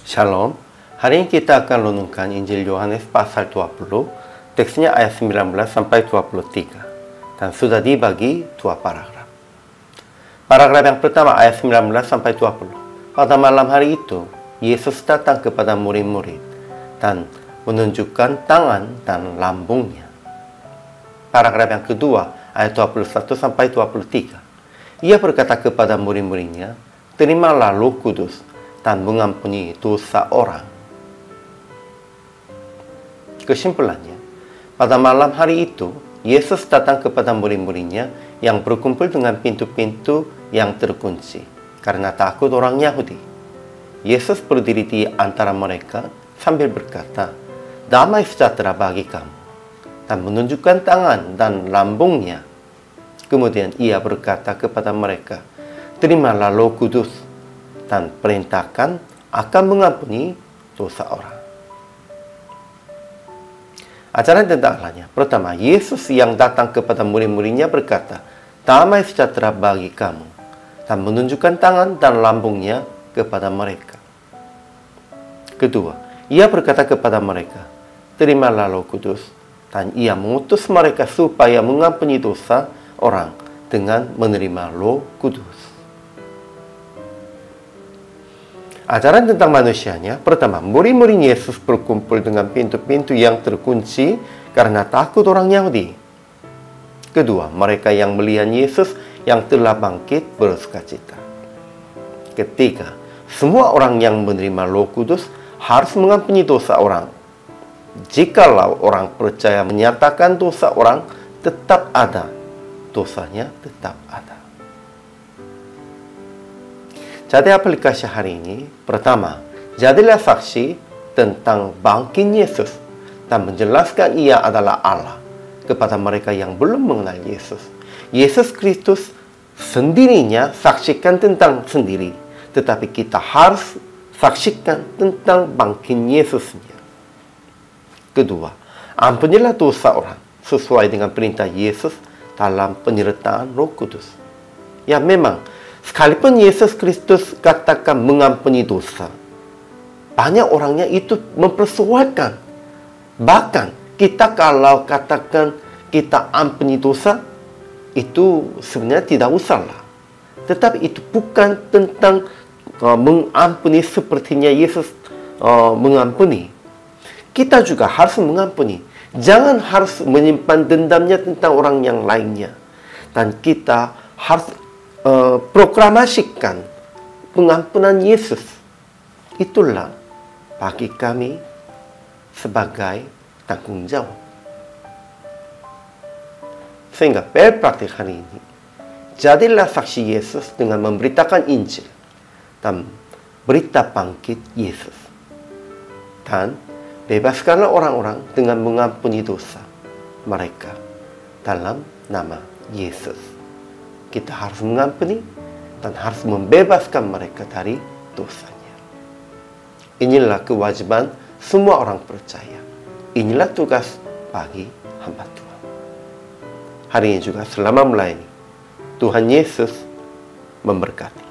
Shalom. Hari ini kita akan renungkan Injil Yohanes pasal 20, teksnya ayat 19 sampai 23, dan sudah dibagi dua paragraf. Paragraf yang pertama ayat 19 sampai 20. Pada malam hari itu, Yesus datang kepada murid-murid dan menunjukkan tangan dan lambungnya. Paragraf yang kedua ayat 21 sampai 23. Ia berkata kepada murid-muridnya, "Terimalah Roh Kudus dan mengampuni dosa orang." Kesimpulannya, pada malam hari itu, Yesus datang kepada murid-muridnya yang berkumpul dengan pintu-pintu yang terkunci karena takut orang Yahudi. Yesus berdiri di antara mereka sambil berkata, "Damai sejahtera bagi kamu," dan menunjukkan tangan dan lambungnya. Kemudian ia berkata kepada mereka, "Terimalah Roh Kudus dan perintahkan akan mengampuni dosa orang." Ajaran tentang Allahnya. Pertama, Yesus yang datang kepada murid-muridnya berkata, "Damai sejahtera bagi kamu," dan menunjukkan tangan dan lambungnya kepada mereka. Kedua, ia berkata kepada mereka, "Terimalah Roh Kudus," dan ia mengutus mereka supaya mengampuni dosa orang dengan menerima Roh Kudus. Ajaran tentang manusianya. Pertama, murid-murid Yesus berkumpul dengan pintu-pintu yang terkunci karena takut orang Yahudi. Kedua, mereka yang melihat Yesus yang telah bangkit bersukacita. Ketiga, semua orang yang menerima Roh Kudus harus mengampuni dosa orang. Jikalau orang percaya menyatakan dosa orang tetap ada, dosanya tetap ada. Jadi aplikasi hari ini, pertama, jadilah saksi tentang bangkit Yesus dan menjelaskan ia adalah Allah kepada mereka yang belum mengenal Yesus. Yesus Kristus sendirinya saksikan tentang sendiri, tetapi kita harus saksikan tentang bangkit Yesusnya. Kedua, ampunilah dosa orang sesuai dengan perintah Yesus dalam penyertaan Roh Kudus. Ya memang, sekalipun Yesus Kristus katakan mengampuni dosa, banyak orangnya itu mempersoalkan. Bahkan kita kalau katakan kita ampuni dosa, itu sebenarnya tidak usahlah. Tetapi itu bukan tentang mengampuni sepertinya Yesus mengampuni. Kita juga harus mengampuni. Jangan harus menyimpan dendamnya tentang orang yang lainnya. Dan kita harus proklamasikan pengampunan Yesus. Itulah bagi kami sebagai tanggung jawab. Sehingga praktik hari ini, jadilah saksi Yesus dengan memberitakan Injil dan berita bangkit Yesus. Dan bebaskanlah orang-orang dengan mengampuni dosa mereka dalam nama Yesus. Kita harus mengampuni dan harus membebaskan mereka dari dosanya. Inilah kewajiban semua orang percaya. Inilah tugas bagi hamba Tuhan. Hari ini juga selama melayani, Tuhan Yesus memberkati.